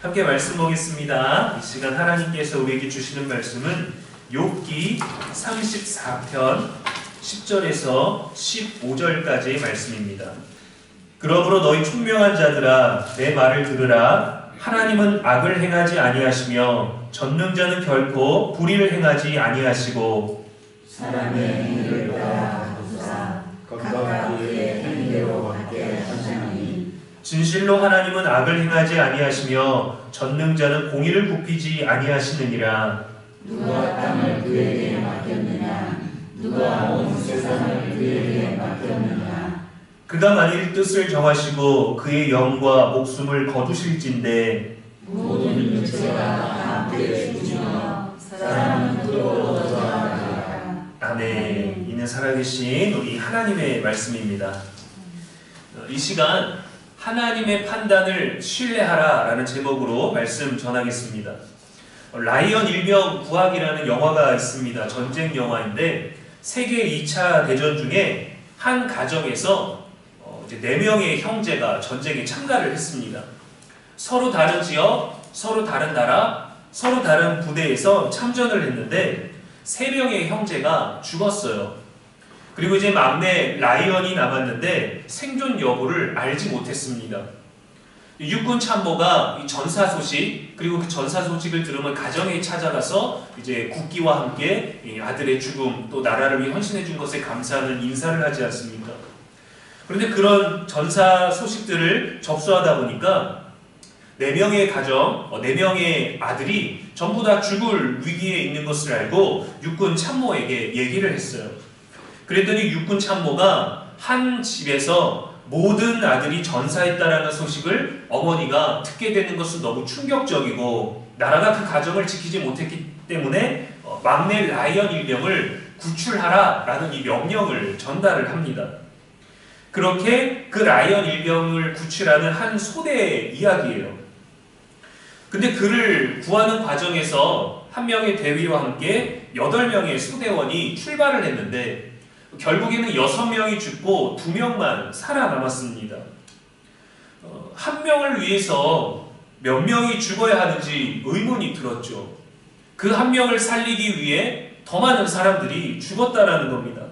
함께 말씀 보겠습니다. 이 시간 하나님께서 우리에게 주시는 말씀은 욥기 34편 10절에서 15절까지의 말씀입니다. 그러므로 너희 총명한 자들아 내 말을 들으라. 하나님은 악을 행하지 아니하시며 전능자는 결코 불의를 행하지 아니하시고 사람의 행위를 따라 하사 각각 그의 행위대로 받게 하시나니 진실로 하나님은 악을 행하지 아니하시며 전능자는 공의를 굽히지 아니하시느니라. 누가 땅을 그에게 맡겼느냐 누가 온 세상을 그에게 맡겼느냐 그가 만일 뜻을 정하시고 그의 영과 목숨을 거두실진데 모든 육체가 함께 죽으며 사람은 또 얻어가리라. 아멘. 이는 살아계신 우리 하나님의 말씀입니다. 이 시간 하나님의 판단을 신뢰하라 라는 제목으로 말씀 전하겠습니다. 라이언 일병 구하기라는 영화가 있습니다. 전쟁 영화인데 세계 2차 대전 중에 한 가정에서 4명의 형제가 전쟁에 참가를 했습니다. 서로 다른 지역, 서로 다른 나라, 서로 다른 부대에서 참전을 했는데 3명의 형제가 죽었어요. 그리고 이제 막내 라이언이 남았는데 생존 여부를 알지 못했습니다. 육군 참모가 이 전사 소식, 그리고 그 전사 소식을 들으면 가정에 찾아가서 이제 국기와 함께 아들의 죽음, 또 나라를 위해 헌신해 준 것에 감사하는 인사를 하지 않습니까? 그런데 그런 전사 소식들을 접수하다 보니까 4명의 가정, 4명의 아들이 전부 다 죽을 위기에 있는 것을 알고 육군 참모에게 얘기를 했어요. 그랬더니 육군 참모가 한 집에서 모든 아들이 전사했다라는 소식을 어머니가 듣게 되는 것은 너무 충격적이고 나라가 그 가정을 지키지 못했기 때문에 막내 라이언 일병을 구출하라라는 이 명령을 전달을 합니다. 그렇게 그 라이언 일병을 구출하는 한 소대의 이야기예요. 근데 그를 구하는 과정에서 한 명의 대위와 함께 8명의 소대원이 출발을 했는데 결국에는 6명이 죽고 2명만 살아남았습니다. 한 명을 위해서 몇 명이 죽어야 하는지 의문이 들었죠. 그 한 명을 살리기 위해 더 많은 사람들이 죽었다라는 겁니다.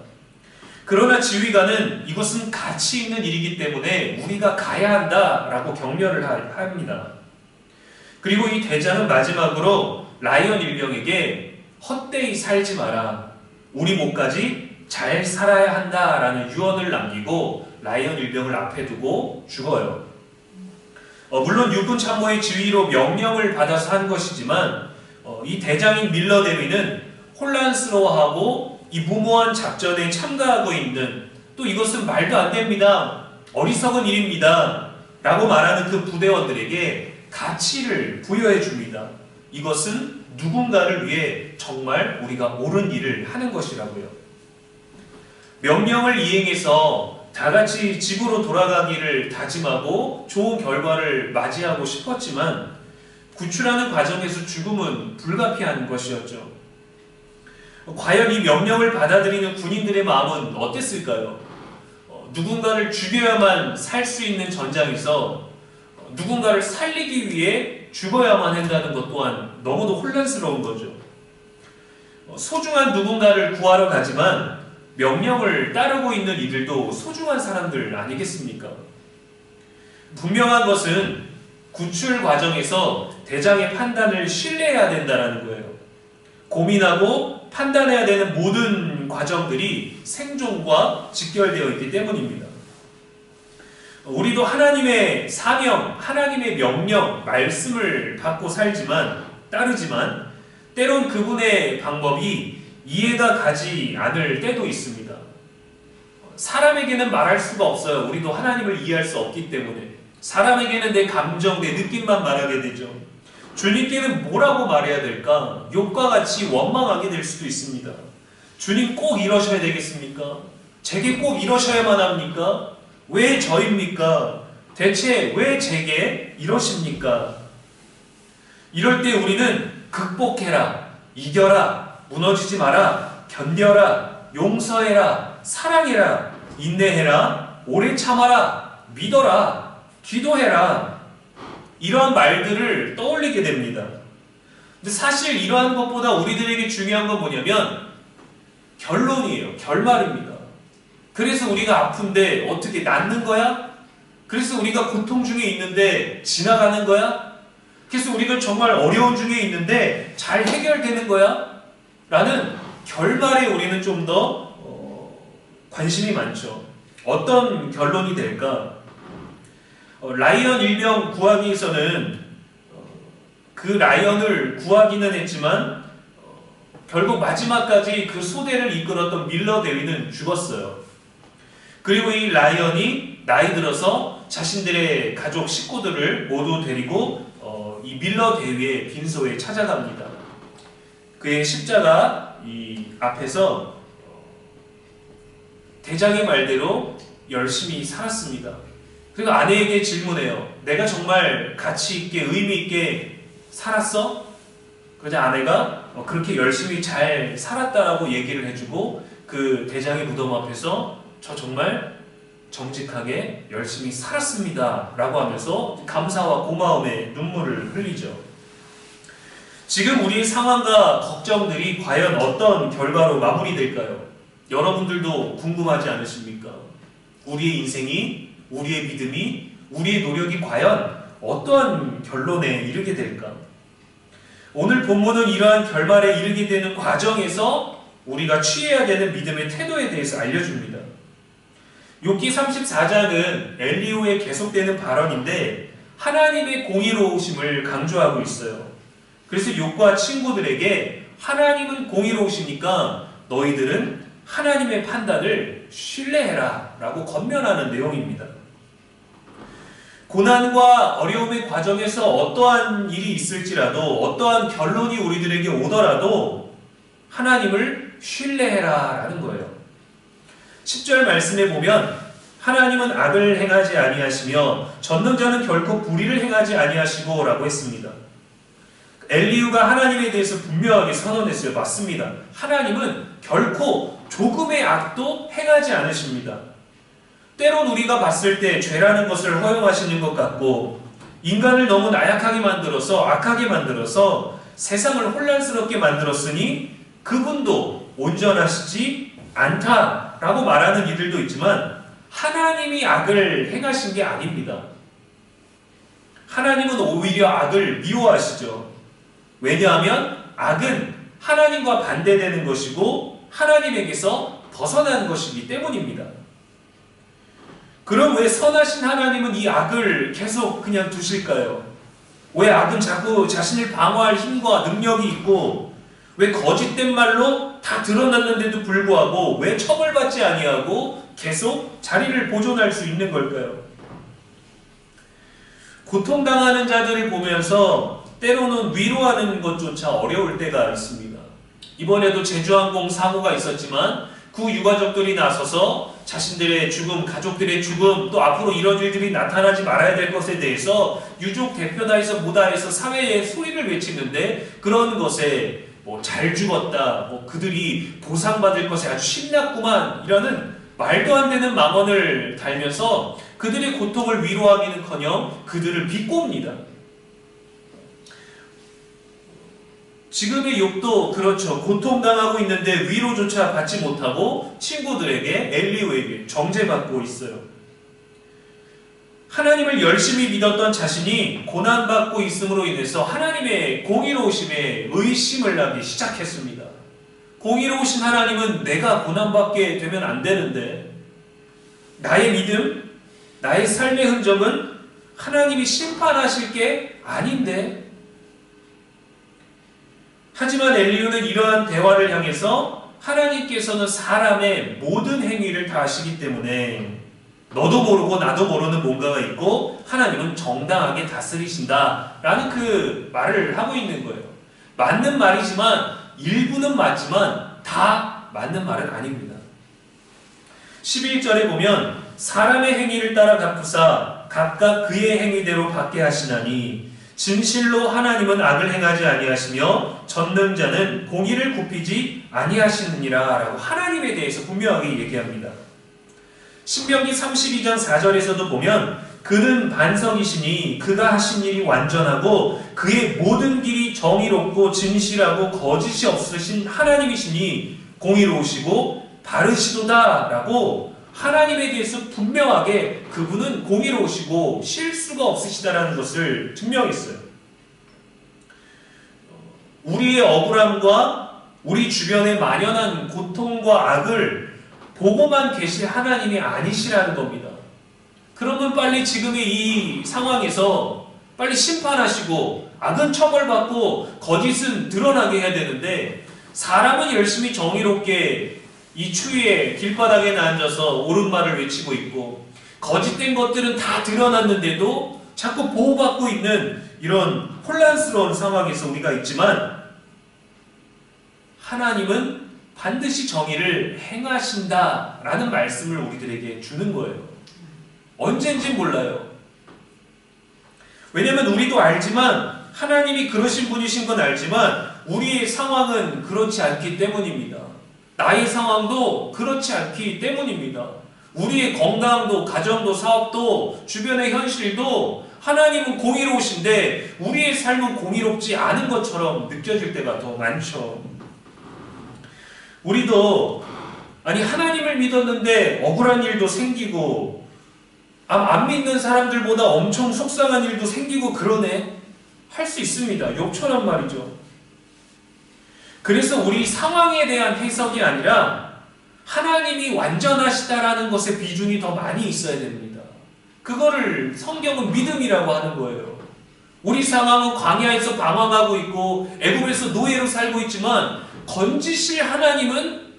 그러나 지휘관은 이것은 가치 있는 일이기 때문에 우리가 가야 한다라고 격려를 합니다. 그리고 이 대장은 마지막으로 라이언 일병에게 헛되이 살지 마라. 우리 목까지 잘 살아야 한다라는 유언을 남기고 라이언 일병을 앞에 두고 죽어요. 물론 육군 참모의 지휘로 명령을 받아서 한 것이지만 이 대장인 밀러 대위는 혼란스러워하고 이 무모한 작전에 참가하고 있는, 또 이것은 말도 안 됩니다, 어리석은 일입니다 라고 말하는 그 부대원들에게 가치를 부여해 줍니다. 이것은 누군가를 위해 정말 우리가 옳은 일을 하는 것이라고요. 명령을 이행해서 다 같이 집으로 돌아가기를 다짐하고 좋은 결과를 맞이하고 싶었지만 구출하는 과정에서 죽음은 불가피한 것이었죠. 과연 이 명령을 받아들이는 군인들의 마음은 어땠을까요? 누군가를 죽여야만 살 수 있는 전장에서 누군가를 살리기 위해 죽어야만 한다는 것 또한 너무도 혼란스러운 거죠. 소중한 누군가를 구하러 가지만 명령을 따르고 있는 이들도 소중한 사람들 아니겠습니까? 분명한 것은 구출 과정에서 대장의 판단을 신뢰해야 된다는 거예요. 고민하고 판단해야 되는 모든 과정들이 생존과 직결되어 있기 때문입니다. 우리도 하나님의 사명, 하나님의 명령, 말씀을 받고 따르지만 때론 그분의 방법이 이해가 가지 않을 때도 있습니다. 사람에게는 말할 수가 없어요. 우리도 하나님을 이해할 수 없기 때문에. 사람에게는 내 감정, 내 느낌만 말하게 되죠. 주님께는 뭐라고 말해야 될까? 욥과 같이 원망하게 될 수도 있습니다. 주님 꼭 이러셔야 되겠습니까? 제게 꼭 이러셔야만 합니까? 왜 저입니까? 대체 왜 제게 이러십니까? 이럴 때 우리는 극복해라, 이겨라, 무너지지 마라, 견뎌라, 용서해라, 사랑해라, 인내해라, 오래 참아라, 믿어라, 기도해라, 이러한 말들을 떠올리게 됩니다. 근데 사실 이러한 것보다 우리들에게 중요한 건 뭐냐면 결론이에요. 결말입니다. 그래서 우리가 아픈데 어떻게 낫는 거야? 그래서 우리가 고통 중에 있는데 지나가는 거야? 그래서 우리가 정말 어려운 중에 있는데 잘 해결되는 거야? 라는 결말에 우리는 좀 더 관심이 많죠. 어떤 결론이 될까? 라이언 일명 구하기에서는 그 라이언을 구하기는 했지만 결국 마지막까지 그 소대를 이끌었던 밀러 대위는 죽었어요. 그리고 이 라이언이 나이 들어서 자신들의 가족 식구들을 모두 데리고 이 밀러 대위의 빈소에 찾아갑니다. 그의 십자가 이 앞에서 대장의 말대로 열심히 살았습니다. 그리고 아내에게 질문해요. 내가 정말 가치 있게 의미 있게 살았어? 그러자 아내가 그렇게 열심히 잘 살았다라고 얘기를 해주고 그 대장의 무덤 앞에서 저 정말 정직하게 열심히 살았습니다 라고 하면서 감사와 고마움의 눈물을 흘리죠. 지금 우리의 상황과 걱정들이 과연 어떤 결과로 마무리될까요? 여러분들도 궁금하지 않으십니까? 우리의 인생이, 우리의 믿음이, 우리의 노력이 과연 어떠한 결론에 이르게 될까? 오늘 본문은 이러한 결말에 이르게 되는 과정에서 우리가 취해야 되는 믿음의 태도에 대해서 알려줍니다. 욥기 34장은 엘리후의 계속되는 발언인데 하나님의 공의로우심을 강조하고 있어요. 그래서 욥과 친구들에게 하나님은 공의로우시니까 너희들은 하나님의 판단을 신뢰해라 라고 권면하는 내용입니다. 고난과 어려움의 과정에서 어떠한 일이 있을지라도 어떠한 결론이 우리들에게 오더라도 하나님을 신뢰해라 라는 거예요. 10절 말씀에 보면 하나님은 악을 행하지 아니하시며 전능자는 결코 불의를 행하지 아니하시고 라고 했습니다. 엘리후가 하나님에 대해서 분명하게 선언했어요. 맞습니다. 하나님은 결코 조금의 악도 행하지 않으십니다. 때론 우리가 봤을 때 죄라는 것을 허용하시는 것 같고 인간을 너무 나약하게 만들어서 악하게 만들어서 세상을 혼란스럽게 만들었으니 그분도 온전하시지 않다라고 말하는 이들도 있지만 하나님이 악을 행하신 게 아닙니다. 하나님은 오히려 악을 미워하시죠. 왜냐하면 악은 하나님과 반대되는 것이고 하나님에게서 벗어나는 것이기 때문입니다. 그럼 왜 선하신 하나님은 이 악을 계속 그냥 두실까요? 왜 악은 자꾸 자신을 방어할 힘과 능력이 있고 왜 거짓된 말로 다 드러났는데도 불구하고 왜 처벌받지 아니하고 계속 자리를 보존할 수 있는 걸까요? 고통당하는 자들을 보면서 때로는 위로하는 것조차 어려울 때가 있습니다. 이번에도 제주항공 사고가 있었지만 그 유가족들이 나서서 자신들의 죽음, 가족들의 죽음, 또 앞으로 이런 일들이 나타나지 말아야 될 것에 대해서 유족 대표다 해서 뭐다 해서 사회에 소리를 외치는데 그런 것에 잘 죽었다, 그들이 보상받을 것에 아주 신났구만 이라는 말도 안 되는 망언을 달면서 그들의 고통을 위로하기는커녕 그들을 비꼽니다. 지금의 욥도 그렇죠. 고통당하고 있는데 위로조차 받지 못하고 친구들에게 엘리후에게 정죄받고 있어요. 하나님을 열심히 믿었던 자신이 고난받고 있음으로 인해서 하나님의 공의로우심에 의심을 하기 시작했습니다. 공의로우신 하나님은 내가 고난받게 되면 안 되는데 나의 믿음, 나의 삶의 흔적은 하나님이 심판하실 게 아닌데 하지만 엘리후는 이러한 대화를 향해서 하나님께서는 사람의 모든 행위를 다 아시기 때문에 너도 모르고 나도 모르는 뭔가가 있고 하나님은 정당하게 다스리신다 라는 그 말을 하고 있는 거예요. 맞는 말이지만 일부는 맞지만 다 맞는 말은 아닙니다. 11절에 보면 사람의 행위를 따라 갚으사 각각 그의 행위대로 받게 하시나니 진실로 하나님은 악을 행하지 아니하시며 전능자는 공의를 굽히지 아니하시느니라 라고 하나님에 대해서 분명하게 얘기합니다. 신명기 32장 4절에서도 보면 그는 반석이시니 그가 하신 일이 완전하고 그의 모든 길이 정의롭고 진실하고 거짓이 없으신 하나님이시니 공의로우시고 바르시도다라고 하나님에 대해서 분명하게 그분은 공의로우시고 실수가 없으시다라는 것을 증명했어요. 우리의 억울함과 우리 주변에 만연한 고통과 악을 보고만 계실 하나님이 아니시라는 겁니다. 그러면 빨리 지금의 이 상황에서 빨리 심판하시고 악은 처벌받고 거짓은 드러나게 해야 되는데, 사람은 열심히 정의롭게 이 추위에 길바닥에 앉아서 옳은 말을 외치고 있고 거짓된 것들은 다 드러났는데도 자꾸 보호받고 있는 이런 혼란스러운 상황에서 우리가 있지만, 하나님은 반드시 정의를 행하신다라는 말씀을 우리들에게 주는 거예요. 언젠지 몰라요. 왜냐면 우리도 알지만, 하나님이 그러신 분이신 건 알지만 우리의 상황은 그렇지 않기 때문입니다. 나의 상황도 그렇지 않기 때문입니다. 우리의 건강도, 가정도, 사업도, 주변의 현실도 하나님은 공의로우신데 우리의 삶은 공의롭지 않은 것처럼 느껴질 때가 더 많죠. 우리도 하나님을 믿었는데 억울한 일도 생기고 안 믿는 사람들보다 엄청 속상한 일도 생기고 그러네 할 수 있습니다. 욕처럼 말이죠. 그래서 우리 상황에 대한 해석이 아니라 하나님이 완전하시다라는 것에 비중이 더 많이 있어야 됩니다. 그거를 성경은 믿음이라고 하는 거예요. 우리 상황은 광야에서 방황하고 있고 애굽에서 노예로 살고 있지만 건지실 하나님은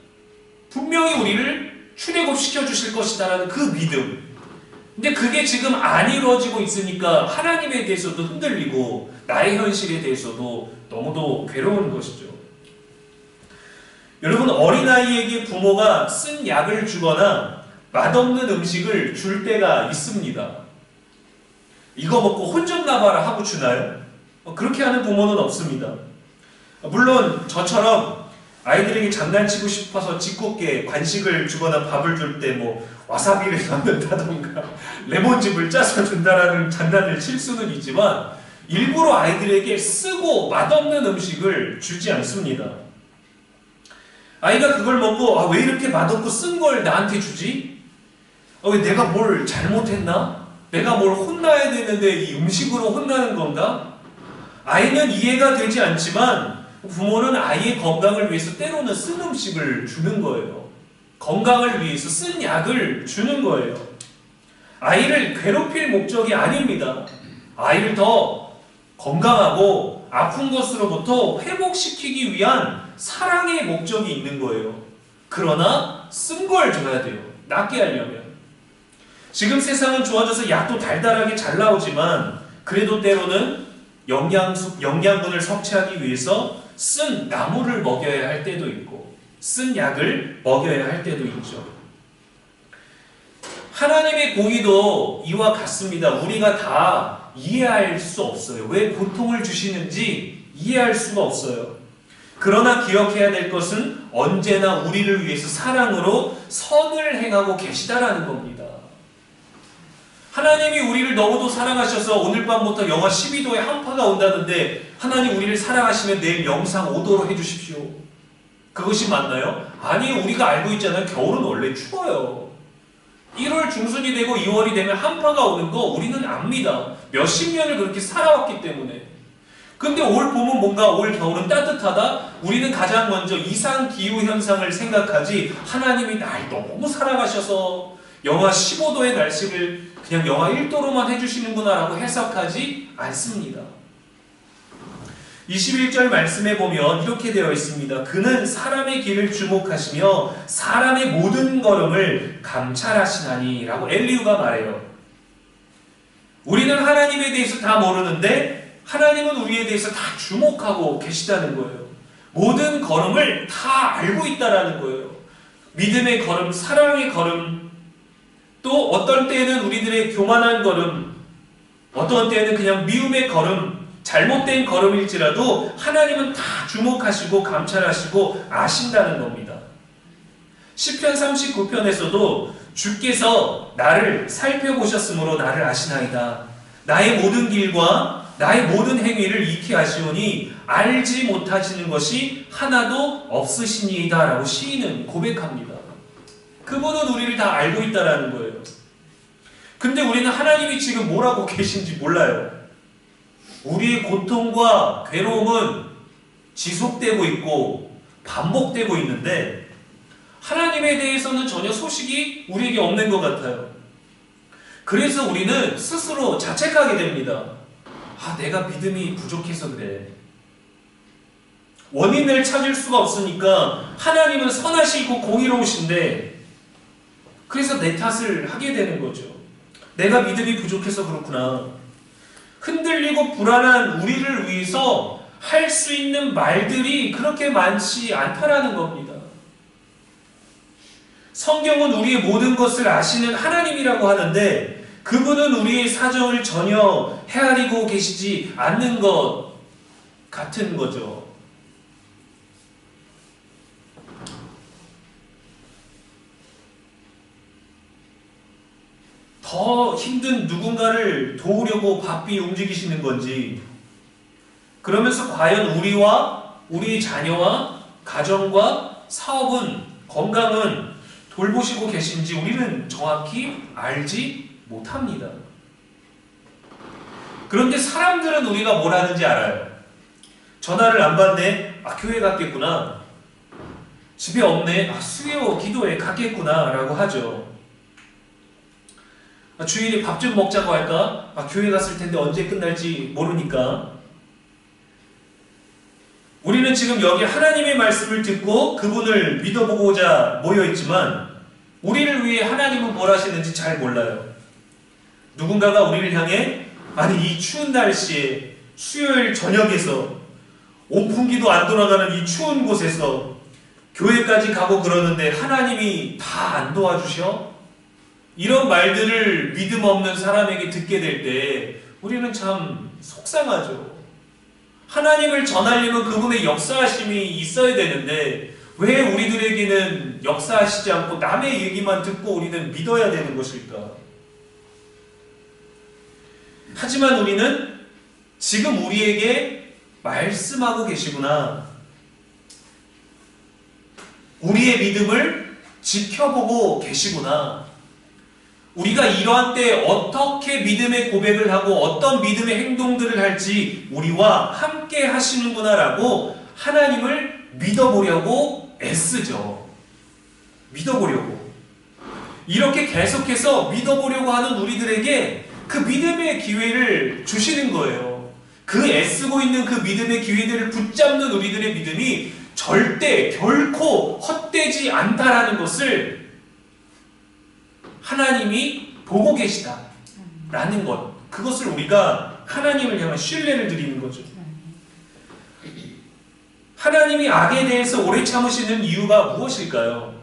분명히 우리를 출애굽시켜 주실 것이다라는 그 믿음. 근데 그게 지금 안 이루어지고 있으니까 하나님에 대해서도 흔들리고 나의 현실에 대해서도 너무도 괴로운 것이죠. 여러분, 어린아이에게 부모가 쓴 약을 주거나 맛없는 음식을 줄 때가 있습니다. 이거 먹고 혼 좀 나봐라 하고 주나요? 그렇게 하는 부모는 없습니다. 물론 저처럼 아이들에게 장난치고 싶어서 짓궂게 간식을 주거나 밥을 줄 때 와사비를 넣는다던가 레몬즙을 짜서 준다라는 장난을 칠 수는 있지만 일부러 아이들에게 쓰고 맛없는 음식을 주지 않습니다. 아이가 그걸 먹고 왜 이렇게 맛없고 쓴 걸 나한테 주지? 왜 내가 뭘 잘못했나? 내가 뭘 혼나야 되는데 이 음식으로 혼나는 건가? 아이는 이해가 되지 않지만 부모는 아이의 건강을 위해서 때로는 쓴 음식을 주는 거예요. 건강을 위해서 쓴 약을 주는 거예요. 아이를 괴롭힐 목적이 아닙니다. 아이를 더 건강하고 아픈 것으로부터 회복시키기 위한 사랑의 목적이 있는 거예요. 그러나 쓴 걸 줘야 돼요. 낫게 하려면. 지금 세상은 좋아져서 약도 달달하게 잘 나오지만 그래도 때로는 영양분을 섭취하기 위해서 쓴 나물을 먹여야 할 때도 있고 쓴 약을 먹여야 할 때도 있죠. 하나님의 공의도 이와 같습니다. 우리가 다 이해할 수 없어요. 왜 고통을 주시는지 이해할 수가 없어요. 그러나 기억해야 될 것은 언제나 우리를 위해서 사랑으로 선을 행하고 계시다라는 겁니다. 하나님이 우리를 너무도 사랑하셔서 오늘 밤부터 영하 12도에 한파가 온다는데 하나님 우리를 사랑하시면 내일 영상 5도로 해주십시오. 그것이 맞나요? 아니요. 우리가 알고 있잖아요. 겨울은 원래 추워요. 1월 중순이 되고 2월이 되면 한파가 오는 거 우리는 압니다. 몇십 년을 그렇게 살아왔기 때문에. 근데 올 봄은 뭔가 올 겨울은 따뜻하다? 우리는 가장 먼저 이상 기후 현상을 생각하지 하나님이 날 너무 사랑하셔서 영하 15도의 날씨를 그냥 영하 1도로만 해주시는구나라고 해석하지 않습니다. 21절 말씀에 보면 이렇게 되어 있습니다. 그는 사람의 길을 주목하시며 사람의 모든 걸음을 감찰하시나니 라고 엘리후가 말해요. 우리는 하나님에 대해서 다 모르는데 하나님은 우리에 대해서 다 주목하고 계시다는 거예요. 모든 걸음을 다 알고 있다라는 거예요. 믿음의 걸음, 사랑의 걸음, 또 어떤 때에는 우리들의 교만한 걸음, 어떤 때에는 그냥 미움의 걸음, 잘못된 걸음일지라도 하나님은 다 주목하시고 감찰하시고 아신다는 겁니다. 시편 39편에서도 주께서 나를 살펴보셨으므로 나를 아시나이다. 나의 모든 길과 나의 모든 행위를 익히 아시오니 알지 못하시는 것이 하나도 없으시니이다 라고 시인은 고백합니다. 그분은 우리를 다 알고 있다라는 거예요. 근데 우리는 하나님이 지금 뭐라고 계신지 몰라요. 우리의 고통과 괴로움은 지속되고 있고 반복되고 있는데 하나님에 대해서는 전혀 소식이 우리에게 없는 것 같아요. 그래서 우리는 스스로 자책하게 됩니다. 내가 믿음이 부족해서 그래. 원인을 찾을 수가 없으니까 하나님은 선하시고 공의로우신데 그래서 내 탓을 하게 되는 거죠. 내가 믿음이 부족해서 그렇구나. 흔들리고 불안한 우리를 위해서 할 수 있는 말들이 그렇게 많지 않다라는 겁니다. 성경은 우리의 모든 것을 아시는 하나님이라고 하는데 그분은 우리의 사정을 전혀 헤아리고 계시지 않는 것 같은 거죠. 더 힘든 누군가를 도우려고 바삐 움직이시는 건지, 그러면서 과연 우리와 우리 자녀와 가정과 사업은, 건강은 돌보시고 계신지 우리는 정확히 알지 못합니다. 그런데 사람들은 우리가 뭘 하는지 알아요. 전화를 안 받네? 교회 갔겠구나. 집에 없네? 수요 기도회 갔겠구나 라고 하죠. 주일에 밥 좀 먹자고 할까? 교회 갔을 텐데 언제 끝날지 모르니까. 우리는 지금 여기 하나님의 말씀을 듣고 그분을 믿어보고자 모여있지만 우리를 위해 하나님은 뭘 하시는지 잘 몰라요. 누군가가 우리를 향해 이 추운 날씨에 수요일 저녁에서 온풍기도 안 돌아가는 이 추운 곳에서 교회까지 가고 그러는데 하나님이 다 안 도와주셔? 이런 말들을 믿음 없는 사람에게 듣게 될 때 우리는 참 속상하죠. 하나님을 전하려면 그분의 역사하심이 있어야 되는데 왜 우리들에게는 역사하시지 않고 남의 얘기만 듣고 우리는 믿어야 되는 것일까? 하지만 우리는 지금 우리에게 말씀하고 계시구나. 우리의 믿음을 지켜보고 계시구나. 우리가 이러한 때 어떻게 믿음의 고백을 하고 어떤 믿음의 행동들을 할지 우리와 함께 하시는구나라고 하나님을 믿어보려고 애쓰죠. 믿어보려고. 이렇게 계속해서 믿어보려고 하는 우리들에게 그 믿음의 기회를 주시는 거예요. 그 애쓰고 있는 그 믿음의 기회들을 붙잡는 우리들의 믿음이 절대 결코 헛되지 않다라는 것을 하나님이 보고 계시다라는 것, 그것을 우리가 하나님을 향한 신뢰를 드리는 거죠. 하나님이 악에 대해서 오래 참으시는 이유가 무엇일까요?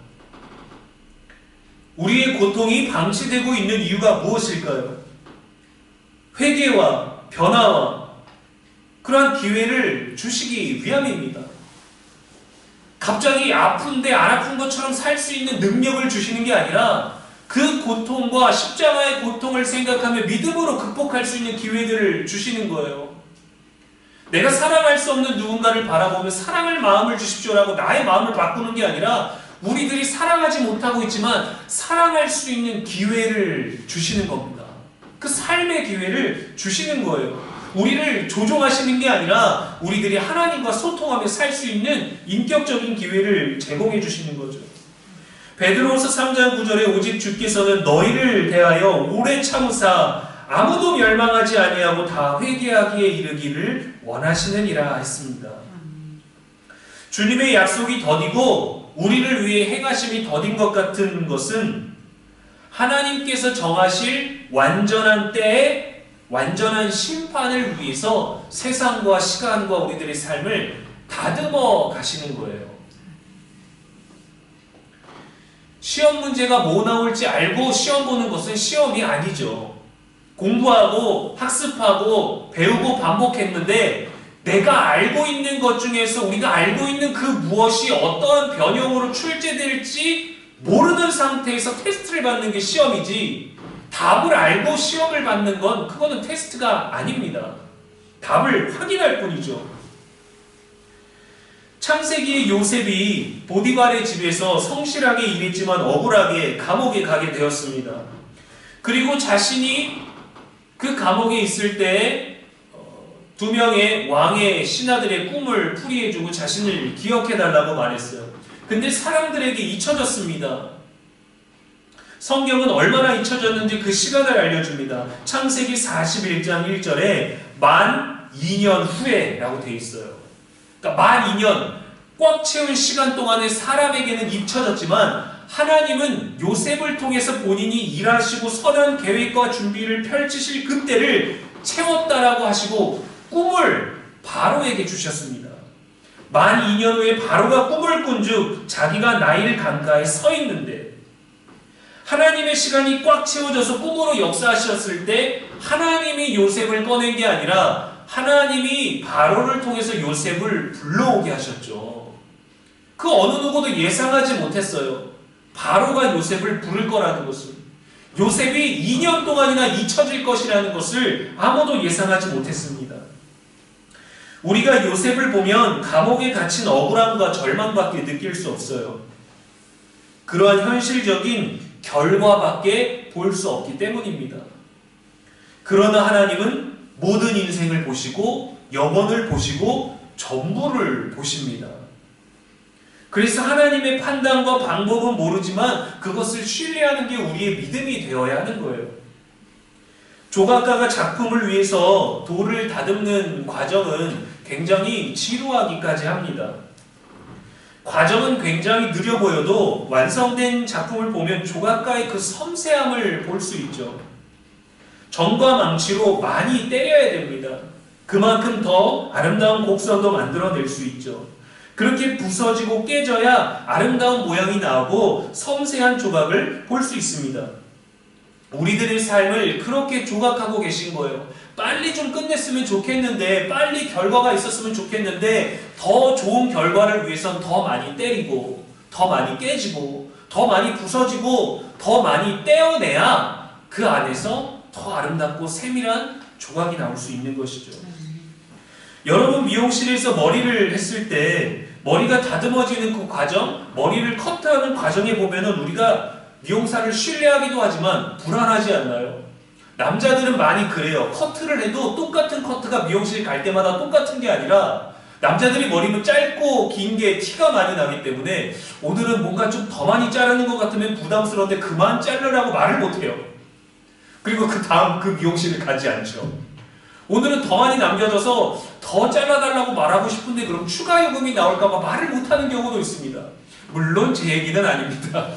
우리의 고통이 방치되고 있는 이유가 무엇일까요? 회개와 변화와 그러한 기회를 주시기 위함입니다. 갑자기 아픈데 안 아픈 것처럼 살 수 있는 능력을 주시는 게 아니라 그 고통과 십자가의 고통을 생각하며 믿음으로 극복할 수 있는 기회들을 주시는 거예요. 내가 사랑할 수 없는 누군가를 바라보며 사랑할 마음을 주십시오라고 나의 마음을 바꾸는 게 아니라 우리들이 사랑하지 못하고 있지만 사랑할 수 있는 기회를 주시는 겁니다. 그 삶의 기회를 주시는 거예요. 우리를 조종하시는 게 아니라 우리들이 하나님과 소통하며 살 수 있는 인격적인 기회를 제공해 주시는 거죠. 베드로후서 3장 9절에 오직 주께서는 너희를 대하여 오래 참으사 아무도 멸망하지 아니하고 다 회개하기에 이르기를 원하시느니라 했습니다. 주님의 약속이 더디고 우리를 위해 행하심이 더딘 것 같은 것은 하나님께서 정하실 완전한 때에 완전한 심판을 위해서 세상과 시간과 우리들의 삶을 다듬어 가시는 거예요. 시험 문제가 뭐 나올지 알고 시험 보는 것은 시험이 아니죠. 공부하고 학습하고 배우고 반복했는데 내가 알고 있는 것 중에서 우리가 알고 있는 그 무엇이 어떠한 변형으로 출제될지 모르는 상태에서 테스트를 받는 게 시험이지, 답을 알고 시험을 받는 건 그거는 테스트가 아닙니다. 답을 확인할 뿐이죠. 창세기의 요셉이 보디발의 집에서 성실하게 일했지만 억울하게 감옥에 가게 되었습니다. 그리고 자신이 그 감옥에 있을 때 두 명의 왕의 신하들의 꿈을 풀이해주고 자신을 기억해달라고 말했어요. 근데 사람들에게 잊혀졌습니다. 성경은 얼마나 잊혀졌는지 그 시간을 알려줍니다. 창세기 41장 1절에 만 2년 후에 라고 되어 있어요. 그러니까 만 2년 꽉 채운 시간 동안에 사람에게는 잊혀졌지만 하나님은 요셉을 통해서 본인이 일하시고 선한 계획과 준비를 펼치실 그때를 채웠다라고 하시고 꿈을 바로에게 주셨습니다. 만 2년 후에 바로가 꿈을 꾼즉 자기가 나일 강가에 서 있는데 하나님의 시간이 꽉 채워져서 꿈으로 역사하셨을 때 하나님이 요셉을 꺼낸 게 아니라 하나님이 바로를 통해서 요셉을 불러오게 하셨죠. 그 어느 누구도 예상하지 못했어요. 바로가 요셉을 부를 거라는 것을. 요셉이 2년 동안이나 잊혀질 것이라는 것을 아무도 예상하지 못했습니다. 우리가 요셉을 보면 감옥에 갇힌 억울함과 절망밖에 느낄 수 없어요. 그러한 현실적인 결과밖에 볼 수 없기 때문입니다. 그러나 하나님은 모든 인생을 보시고 영혼을 보시고 전부를 보십니다. 그래서 하나님의 판단과 방법은 모르지만 그것을 신뢰하는 게 우리의 믿음이 되어야 하는 거예요. 조각가가 작품을 위해서 돌을 다듬는 과정은 굉장히 지루하기까지 합니다. 과정은 굉장히 느려 보여도 완성된 작품을 보면 조각가의 그 섬세함을 볼 수 있죠. 정과 망치로 많이 때려야 됩니다. 그만큼 더 아름다운 곡선도 만들어낼 수 있죠. 그렇게 부서지고 깨져야 아름다운 모양이 나오고 섬세한 조각을 볼 수 있습니다. 우리들의 삶을 그렇게 조각하고 계신 거예요. 빨리 좀 끝냈으면 좋겠는데, 빨리 결과가 있었으면 좋겠는데, 더 좋은 결과를 위해선 더 많이 때리고, 더 많이 깨지고, 더 많이 부서지고, 더 많이 떼어내야 그 안에서 더 아름답고 세밀한 조각이 나올 수 있는 것이죠. 여러분, 미용실에서 머리를 했을 때 머리가 다듬어지는 그 과정, 머리를 커트하는 과정에 보면은 우리가 미용사를 신뢰하기도 하지만 불안하지 않나요? 남자들은 많이 그래요. 커트를 해도 똑같은 커트가 미용실 갈 때마다 똑같은 게 아니라 남자들이 머리는 짧고 긴 게 티가 많이 나기 때문에 오늘은 뭔가 좀 더 많이 자르는 것 같으면 부담스러운데 그만 자르라고 말을 못해요. 그리고 그 다음 그 미용실을 가지 않죠. 오늘은 더 많이 남겨져서 더 잘라달라고 말하고 싶은데 그럼 추가 요금이 나올까봐 말을 못하는 경우도 있습니다. 물론 제 얘기는 아닙니다.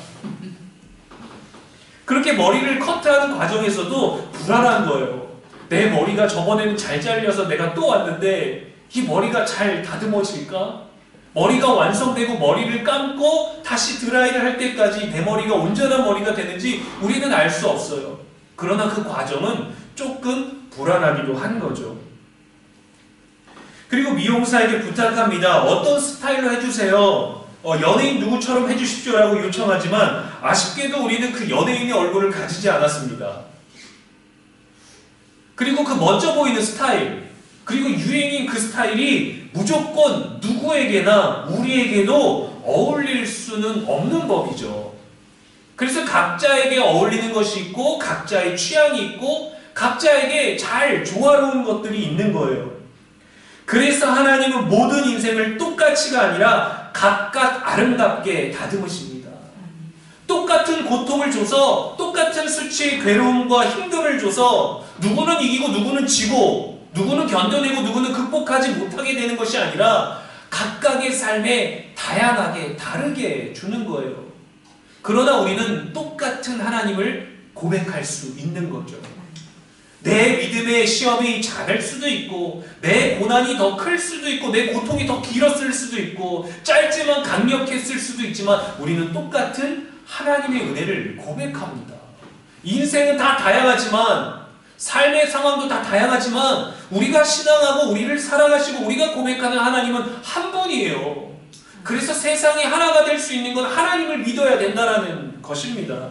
그렇게 머리를 커트하는 과정에서도 불안한 거예요. 내 머리가 저번에는 잘 잘려서 내가 또 왔는데 이 머리가 잘 다듬어질까? 머리가 완성되고 머리를 감고 다시 드라이를 할 때까지 내 머리가 온전한 머리가 되는지 우리는 알 수 없어요. 그러나 그 과정은 조금 불안하기도 한 거죠. 그리고 미용사에게 부탁합니다. 어떤 스타일로 해주세요. 연예인 누구처럼 해주십시오라고 요청하지만 아쉽게도 우리는 그 연예인의 얼굴을 가지지 않았습니다. 그리고 그 멋져 보이는 스타일, 그리고 유행인 그 스타일이 무조건 누구에게나 우리에게도 어울릴 수는 없는 법이죠. 그래서 각자에게 어울리는 것이 있고 각자의 취향이 있고 각자에게 잘 조화로운 것들이 있는 거예요. 그래서 하나님은 모든 인생을 똑같이가 아니라 각각 아름답게 다듬으십니다. 똑같은 고통을 줘서 똑같은 수치의 괴로움과 힘듦을 줘서 누구는 이기고 누구는 지고 누구는 견뎌내고 누구는 극복하지 못하게 되는 것이 아니라 각각의 삶에 다양하게 다르게 주는 거예요. 그러나 우리는 똑같은 하나님을 고백할 수 있는 거죠. 내 믿음의 시험이 작을 수도 있고 내 고난이 더 클 수도 있고 내 고통이 더 길었을 수도 있고 짧지만 강력했을 수도 있지만 우리는 똑같은 하나님의 은혜를 고백합니다. 인생은 다 다양하지만 삶의 상황도 다 다양하지만 우리가 신앙하고 우리를 사랑하시고 우리가 고백하는 하나님은 한 분이에요. 그래서 세상이 하나가 될 수 있는 건 하나님을 믿어야 된다라는 것입니다.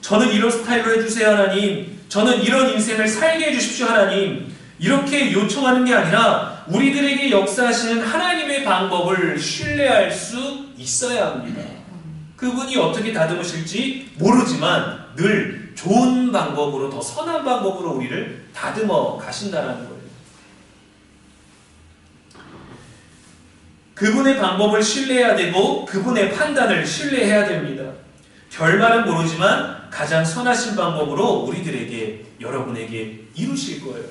저는 이런 스타일로 해주세요 하나님, 저는 이런 인생을 살게 해주십시오 하나님, 이렇게 요청하는 게 아니라 우리들에게 역사하시는 하나님의 방법을 신뢰할 수 있어야 합니다. 그분이 어떻게 다듬으실지 모르지만 늘 좋은 방법으로, 더 선한 방법으로 우리를 다듬어 가신다는 거예요. 그분의 방법을 신뢰해야 되고 그분의 판단을 신뢰해야 됩니다. 결말은 모르지만 가장 선하신 방법으로 우리들에게, 여러분에게 이루실 거예요.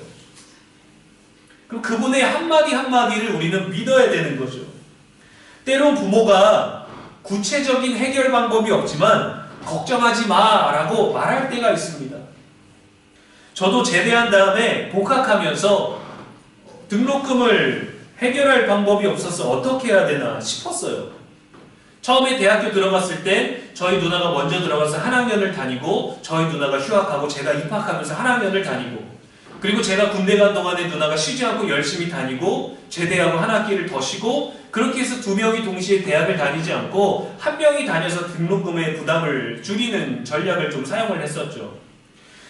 그럼 그분의 한마디 한마디를 우리는 믿어야 되는 거죠. 때론 부모가 구체적인 해결 방법이 없지만 걱정하지 마 라고 말할 때가 있습니다. 저도 제대한 다음에 복학하면서 등록금을 해결할 방법이 없어서 어떻게 해야 되나 싶었어요. 처음에 대학교 들어갔을 때 저희 누나가 먼저 들어가서 한 학년을 다니고, 저희 누나가 휴학하고 제가 입학하면서 한 학년을 다니고, 그리고 제가 군대 간 동안에 누나가 쉬지 않고 열심히 다니고 제대하고 한 학기를 더 쉬고, 그렇게 해서 두 명이 동시에 대학을 다니지 않고 한 명이 다녀서 등록금의 부담을 줄이는 전략을 좀 사용을 했었죠.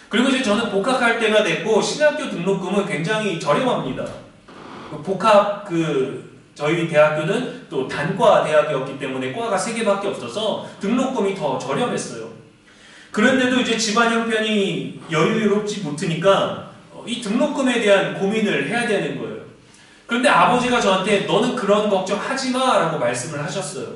그리고 이제 저는 복학할 때가 됐고 신학교 등록금은 굉장히 저렴합니다. 저희 대학교는 또 단과 대학이었기 때문에 과가 3개밖에 없어서 등록금이 더 저렴했어요. 그런데도 이제 집안 형편이 여유롭지 못하니까 이 등록금에 대한 고민을 해야 되는 거예요. 그런데 아버지가 저한테 너는 그런 걱정 하지 마 라고 말씀을 하셨어요.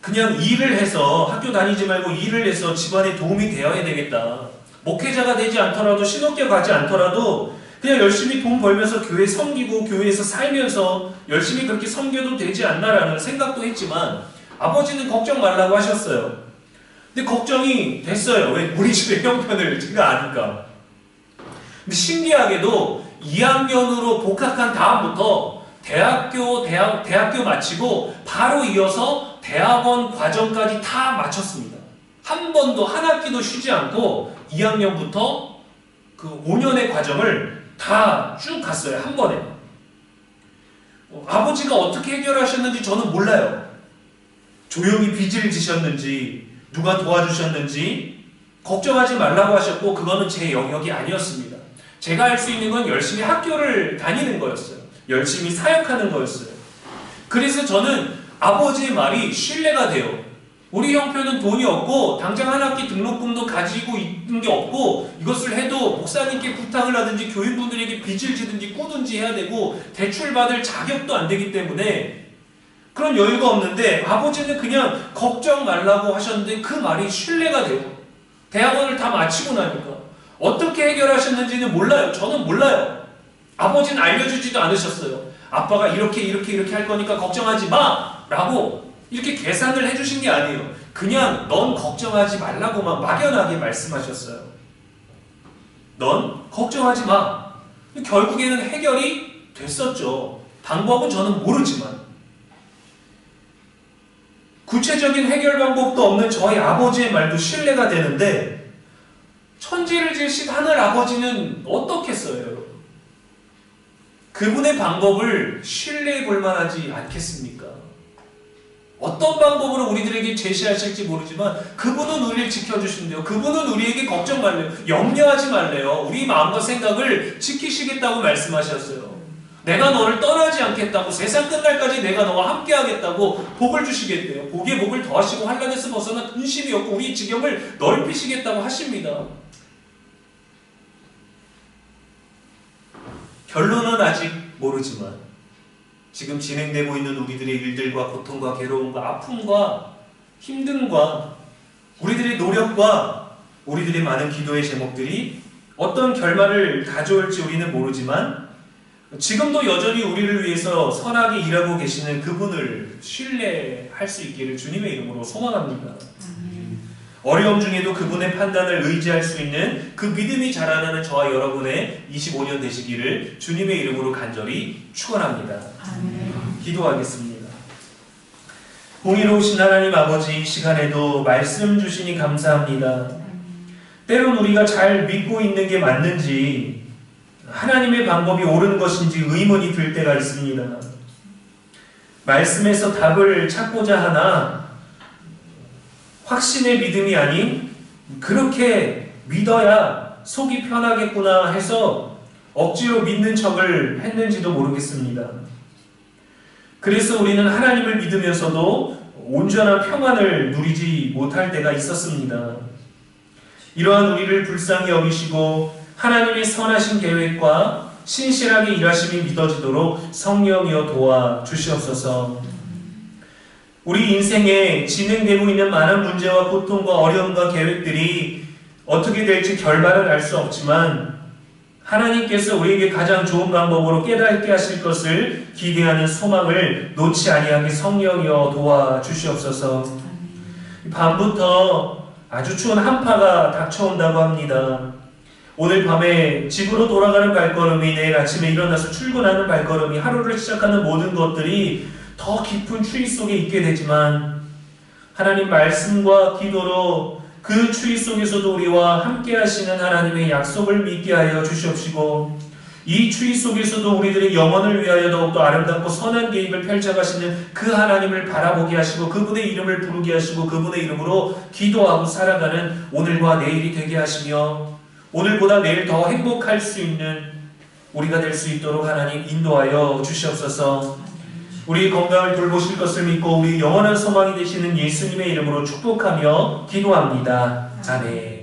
그냥 일을 해서, 학교 다니지 말고 일을 해서 집안에 도움이 되어야 되겠다. 목회자가 되지 않더라도, 신학교 가지 않더라도 그냥 열심히 돈 벌면서 교회 섬기고 교회에서 살면서 열심히 그렇게 섬겨도 되지 않나라는 생각도 했지만 아버지는 걱정 말라고 하셨어요. 근데 걱정이 됐어요. 왜? 우리 집의 형편을 제가 아니까. 근데 신기하게도 2학년으로 복학한 다음부터 대학교 마치고 바로 이어서 대학원 과정까지 다 마쳤습니다. 한 번도, 한 학기도 쉬지 않고 2학년부터 그 5년의 과정을 다 쭉 갔어요. 한 번에. 아버지가 어떻게 해결하셨는지 저는 몰라요. 조용히 빚을 지셨는지, 누가 도와주셨는지 걱정하지 말라고 하셨고, 그거는 제 영역이 아니었습니다. 제가 할 수 있는 건 열심히 학교를 다니는 거였어요. 열심히 사역하는 거였어요. 그래서 저는 아버지의 말이 신뢰가 돼요. 우리 형편은 돈이 없고 당장 한 학기 등록금도 가지고 있는 게 없고, 이것을 해도 목사님께 부탁을 하든지 교인분들에게 빚을 지든지 꾸든지 해야 되고 대출 받을 자격도 안 되기 때문에 그런 여유가 없는데, 아버지는 그냥 걱정 말라고 하셨는데 그 말이 신뢰가 돼요. 대학원을 다 마치고 나니까. 어떻게 해결하셨는지는 몰라요. 저는 몰라요. 아버지는 알려주지도 않으셨어요. 아빠가 이렇게 할 거니까 걱정하지 마! 라고 이렇게 계산을 해주신 게 아니에요. 그냥 넌 걱정하지 말라고만 막연하게 말씀하셨어요. 넌 걱정하지 마. 결국에는 해결이 됐었죠. 방법은 저는 모르지만. 구체적인 해결 방법도 없는 저희 아버지의 말도 신뢰가 되는데, 천지를 지으신 하늘 아버지는 어떻겠어요, 여러분? 그분의 방법을 신뢰해 볼 만하지 않겠습니까? 어떤 방법으로 우리들에게 제시하실지 모르지만 그분은 우리를 지켜주신대요. 그분은 우리에게 걱정 말래요. 염려하지 말래요. 우리 마음과 생각을 지키시겠다고 말씀하셨어요. 내가 너를 떠나지 않겠다고, 세상 끝날까지 내가 너와 함께 하겠다고 복을 주시겠대요. 복에 복을 더하시고 환난에서 벗어나 근심이 없고 우리의 지경을 넓히시겠다고 하십니다. 결론은 아직 모르지만 지금 진행되고 있는 우리들의 일들과 고통과 괴로움과 아픔과 힘듦과 우리들의 노력과 우리들의 많은 기도의 제목들이 어떤 결말을 가져올지 우리는 모르지만, 지금도 여전히 우리를 위해서 선하게 일하고 계시는 그분을 신뢰할 수 있기를 주님의 이름으로 소망합니다. 어려움 중에도 그분의 판단을 의지할 수 있는 그 믿음이 자라나는 저와 여러분의 25년 되시기를 주님의 이름으로 간절히 축원합니다. 기도하겠습니다. 공의로우신 하나님 아버지, 이 시간에도 말씀 주시니 감사합니다. 때론 우리가 잘 믿고 있는 게 맞는지 하나님의 방법이 옳은 것인지 의문이 들 때가 있습니다. 말씀에서 답을 찾고자 하나 확신의 믿음이 아닌 그렇게 믿어야 속이 편하겠구나 해서 억지로 믿는 척을 했는지도 모르겠습니다. 그래서 우리는 하나님을 믿으면서도 온전한 평안을 누리지 못할 때가 있었습니다. 이러한 우리를 불쌍히 여기시고 하나님의 선하신 계획과 신실하게 일하심이 믿어지도록 성령이여 도와 주시옵소서. 우리 인생에 진행되고 있는 많은 문제와 고통과 어려움과 계획들이 어떻게 될지 결말은 알 수 없지만 하나님께서 우리에게 가장 좋은 방법으로 깨닫게 하실 것을 기대하는 소망을 놓지 아니하게 성령이여 도와 주시옵소서. 밤부터 아주 추운 한파가 닥쳐온다고 합니다. 오늘 밤에 집으로 돌아가는 발걸음이, 내일 아침에 일어나서 출근하는 발걸음이, 하루를 시작하는 모든 것들이 더 깊은 추위 속에 있게 되지만 하나님 말씀과 기도로 그 추위 속에서도 우리와 함께 하시는 하나님의 약속을 믿게 하여 주시옵시고, 이 추위 속에서도 우리들의 영혼을 위하여 더욱더 아름답고 선한 계획을 펼쳐가시는 그 하나님을 바라보게 하시고 그분의 이름을 부르게 하시고 그분의 이름으로 기도하고 살아가는 오늘과 내일이 되게 하시며 오늘보다 내일 더 행복할 수 있는 우리가 될 수 있도록 하나님 인도하여 주시옵소서. 우리 건강을 돌보실 것을 믿고 우리 영원한 소망이 되시는 예수님의 이름으로 축복하며 기도합니다. 아멘.